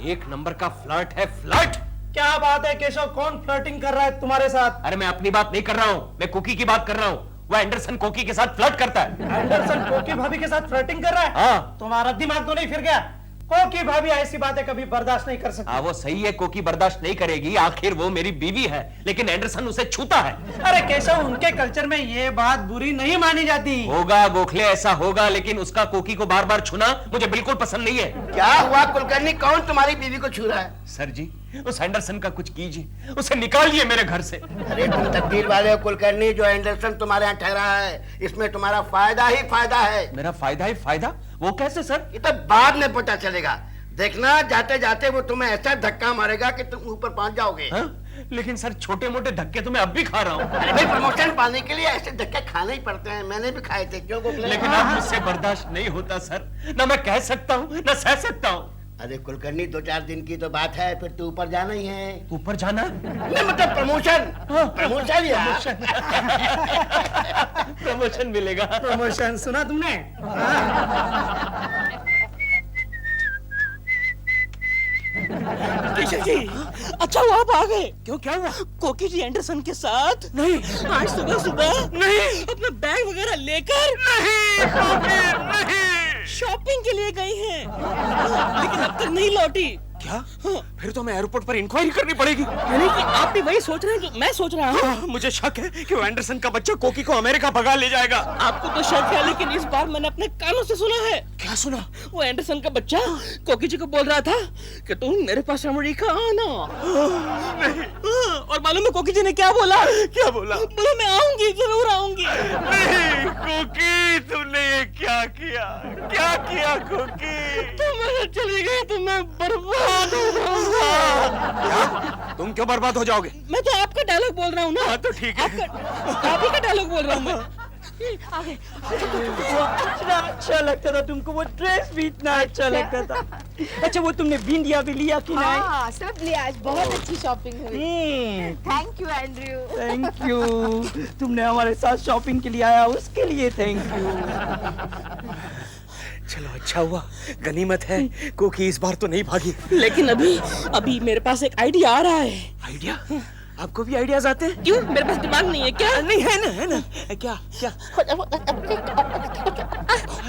एक नंबर का फ्लर्ट है, फ्लर्ट। क्या बात है केशव, कौन फ्लर्टिंग कर रहा है तुम्हारे साथ? अरे मैं अपनी बात नहीं कर रहा हूँ, मैं कुकी की बात कर रहा हूँ। वो एंडरसन कोकी के साथ फ्लर्ट करता है। एंडरसन कोकी भाभी के साथ फ्लर्टिंग कर रहा है? हाँ। तुम्हारा दिमाग तो नहीं फिर गया? कोकी भाभी ऐसी बातें कभी बर्दाश्त नहीं कर सकती। हाँ वो सही है, कोकी बर्दाश्त नहीं करेगी, आखिर वो मेरी बीवी है, लेकिन एंडरसन उसे छूता है। अरे केशव, उनके कल्चर में ये बात बुरी नहीं मानी जाती। होगा गोखले, ऐसा होगा, लेकिन उसका कोकी को बार बार छूना मुझे बिल्कुल पसंद नहीं है। क्या हुआ कुलकर्णी, कौन तुम्हारी बीवी को छू रहा है? सर जी, उस एंडरसन का कुछ कीजिए, उसे निकालिए मेरे घर से। अरे तुम तकदीर वाले हो कुलकर्णी, जो एंडरसन तुम्हारे यहाँ ठहरा है इसमें तुम्हारा फायदा ही फायदा है। मेरा फायदा ही फायदा? वो कैसे सर? ये तो बाद में पता चलेगा, देखना जाते जाते वो तुम्हें ऐसा धक्का मारेगा कि तुम ऊपर पहुंच जाओगे। हाँ? लेकिन सर छोटे मोटे धक्के तो मैं अब भी खा रहा हूँ। अरे भाई, प्रमोशन पाने के लिए ऐसे धक्के खाने ही पड़ते हैं, मैंने भी खाए थे। क्यों गोखले? लेकिन अब मुझसे बर्दाश्त नहीं होता सर, ना मैं कह सकता हूँ ना सह सकता हूँ। अरे कुलकर्णी, 2-4 दिन की तो बात है, फिर तू ऊपर जाना ही है। ऊपर जाना? नहीं मतलब प्रमोशन। प्रमोशन यार। प्रमोशन मिलेगा। प्रमोशन सुना तुमने? केशव जी, अच्छा हुआ आप आ गए। क्यों, क्या हुआ? कोकी जी एंडरसन के साथ नहीं, आज सुबह नहीं अपना बैग वगैरह लेकर नहीं शॉपिंग के लिए गई हैं, लेकिन अब तक नहीं लौटी। क्या? फिर तो हमें एयरपोर्ट पर इंक्वायरी करनी पड़ेगी। यानी कि आप भी वही सोच रहे हैं जो मैं सोच रहा हूँ? मुझे शक है कि वो एंडरसन का बच्चा कोकी को अमेरिका भगा ले जाएगा। आपको तो शक है, लेकिन इस बार मैंने अपने कानों से सुना है। क्या सुना? वो एंडरसन का बच्चा कोकी जी को बोल रहा था कि तुम मेरे पास अमेरिका आना। और मालूम है कोकी जी ने क्या बोला? क्या बोला? बोला मैं आऊंगी, जरूर आऊंगी। नहीं कोकी, तुमने ये क्या किया? क्या किया कोकी? तुम अगर चली गई तो मैं बर्बाद हो जाऊंगा। क्या? तुम क्यों बर्बाद हो जाओगे? मैं तो आपका डायलॉग बोल रहा हूँ ना। हाँ तो ठीक है। आप ही का डायलॉग बोल रहा हूँ मैं। आगे। इतना अच्छा लगता था तुमको, वो ड्रेस भी इतना अच्छा लगता था। अच्छा वो तुमने बिंदिया भी लिया कि नहीं? हाँ, सब लिया, आज बहुत अच्छी शॉपिंग हुई। Thank you Andrew. Thank you, तुमने हमारे साथ शॉपिंग के लिए आया, उसके लिए थैंक यू। चलो अच्छा हुआ, गनीमत है, कोकी इस बार तो नहीं भागी। लेकिन अभी मेरे पास एक आइडिया आ रहा है। आइडिया? आपको भी आइडियाज आते हैं? क्यों, मेरे पास दिमाग नहीं है क्या? नहीं है ना। क्या क्या?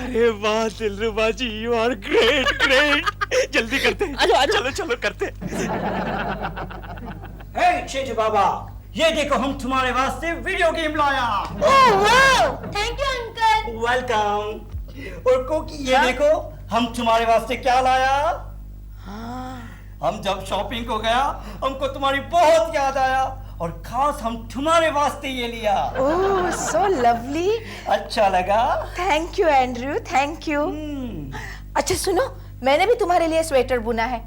अरे वाह दिलरुबा जी, यू आर ग्रेट। जल्दी करते हैं। आजो, आजो। चलो करते हैं। हे चेंज बाबा, ये देखो हम तुम्हारे वास्ते वीडियो गेम लाया। Thank you uncle. वेलकम। और कोकी ये देखो हम तुम्हारे वास्ते क्या लाया। हम जब शॉपिंग को गया हमको तुम्हारी बहुत याद आया और खास हम तुम्हारे वास्ते ये लिया। ओह सो लवली। अच्छा लगा? Thank you Andrew, thank you. अच्छा सुनो, मैंने भी तुम्हारे लिए स्वेटर बुना है,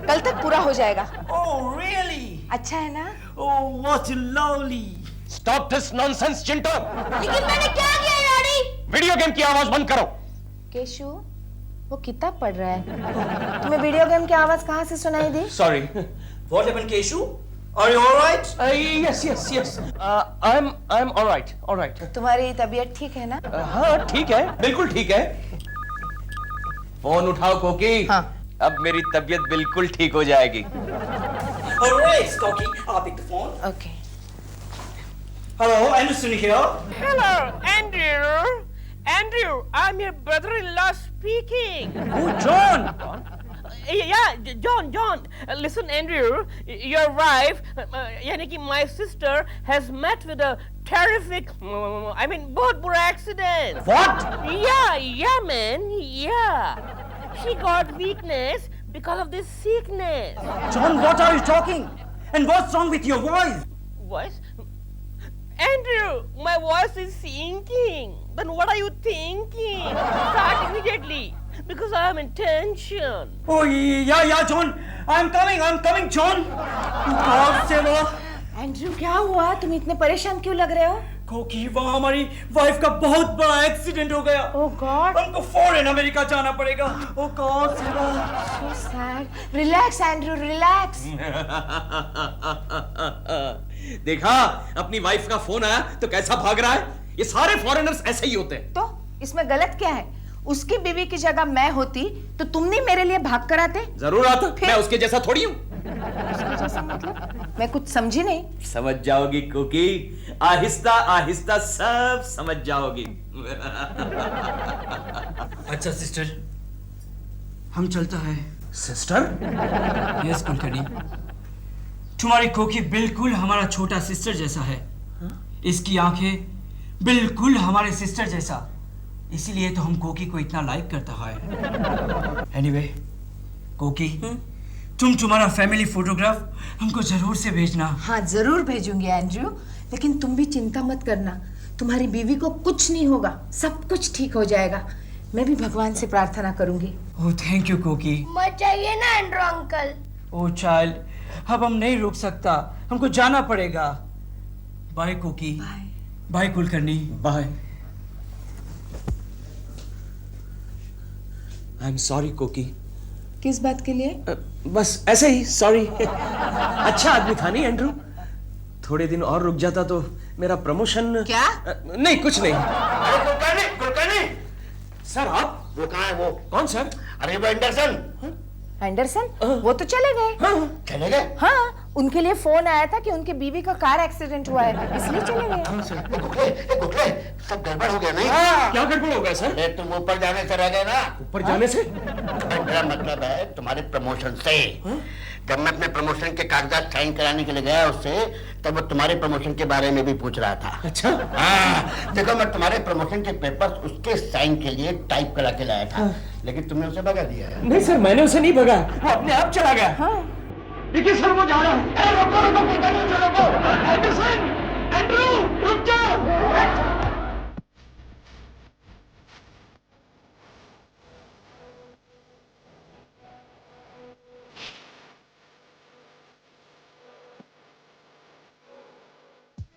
कल तक पूरा हो जाएगा। Oh really? अच्छा है ना? Oh what lovely. Stop this nonsense Chintu. लेकिन मैंने क्या किया डैडी? वीडियो गेम की आवाज बंद करो। केशु, वो किताब पढ़ रहा है, तुम्हें वीडियो गेम की आवाज कहाँ से सुनाई दी? Sorry. What happened Keshu? Are you alright? Yes I am alright. तुम्हारी तबीयत ठीक है ना? हाँ ठीक है, बिल्कुल ठीक है। फोन उठाओ कोकी। हाँ। अब मेरी तबीयत बिल्कुल ठीक हो जाएगी। ऑलराइट कोकी, I'll pick the phone. Okay. Hello, Anderson here. Hello, Andrew, I'm your brother-in-law speaking. Oh, John. Yeah, John. Listen, Andrew, your wife, यानी कि my sister has met with a terrific, बहुत बुरा accident. What? Yeah, man, yeah. She got weakness because of this sickness. John, what are you talking? And what's wrong with your voice? Voice? Andrew, my voice is sinking. Then what are you thinking? Start immediately. Because I am in tension. Oh, yeah, John. I'm coming, John. God save us. Andrew क्या हुआ, तुम इतने परेशान क्यों लग रहे हो? क्योंकि वहाँ हमारी वाइफ का बहुत बड़ा एक्सीडेंट हो गया। ओह गॉड, हमको फॉरेन अमेरिका जाना पड़ेगा। Oh God, so sad. Relax Andrew, relax. देखा, अपनी वाइफ का फोन आया तो कैसा भाग रहा है। ये सारे फॉरेनर्स ऐसे ही होते हैं। तो इसमें गलत क्या है? उसकी बीवी की जगह मैं होती तो तुम नहीं मेरे लिए भाग कर आते? जरूर आता, मैं उसके जैसा थोड़ी हूँ। उसके जैसा मतलब? मैं कुछ समझी नहीं। समझ जाओगी कुकी, आहिस्ता आहिस्ता सब समझ जाओगी। अच्छा सिस्टर, हम चलता है। सिस्टर? यस कुलकर्णी, तुम्हारी कोकी बिल्कुल हमारा छोटा सिस्टर जैसा है। इसकी आंखें बिल्कुल हमारे सिस्टर जैसा, इसीलिए तो हम कोकी को इतना लाइक करता है। एनीवे, कोकी, तुम तुम्हारा फैमिली फोटोग्राफ हमको जरूर से भेजना। हाँ जरूर भेजूंगी एंड्रू, लेकिन तुम भी चिंता मत करना, तुम्हारी बीवी को कुछ नहीं होगा, सब कुछ ठीक हो जाएगा। मैं भी भगवान से प्रार्थना करूंगी। ओह थैंक यू कोकी। मत जाइए ना एंड्रू अंकल। ओह चाइल्ड, अब हम नहीं रुक सकता, हमको जाना पड़ेगा। Bye Koki. Bye Kulkarni. Bye. I am sorry Koki. किस बात के लिए? बस ऐसे ही सॉरी। अच्छा आदमी था नहीं एंड्रू, थोड़े दिन और रुक जाता तो मेरा प्रमोशन। क्या? नहीं कुछ नहीं। अरे कुलकर्णी, कुलकर्णी, सर आप? वो कहाँ है वो? कौन सर? अरे वो एंडरसन। एंडरसन? वो तो चले गए। चले गए? हाँ, उनके लिए फोन आया था कि उनकी बीवी का कार एक्सीडेंट हुआ है, इसलिए चले गए। गुटले, सब गड़बड़ हो गया नहीं? क्या गड़बड़ हो गया सर? अरे तुम ऊपर जाने से रह गए ना। ऊपर जाने से? मेरा मतलब है तुम्हारे प्रमोशन से। जब मैं अपने प्रमोशन के कागजात साइन कराने के लिए गया उससे, तब वो तुम्हारे प्रमोशन के बारे में भी पूछ रहा था। अच्छा? हाँ, देखो मैं तुम्हारे प्रमोशन के पेपर्स उसके साइन के लिए टाइप करा के लाया था, लेकिन तुमने उसे भगा दिया है। नहीं सर, मैंने उसे नहीं भगा, वो अपने आप चला गया। देखिए सर, वो जा रहा है। रुको रुको रुको रुको रुको। एंडरसन, एंड्रू, रुक जाओ।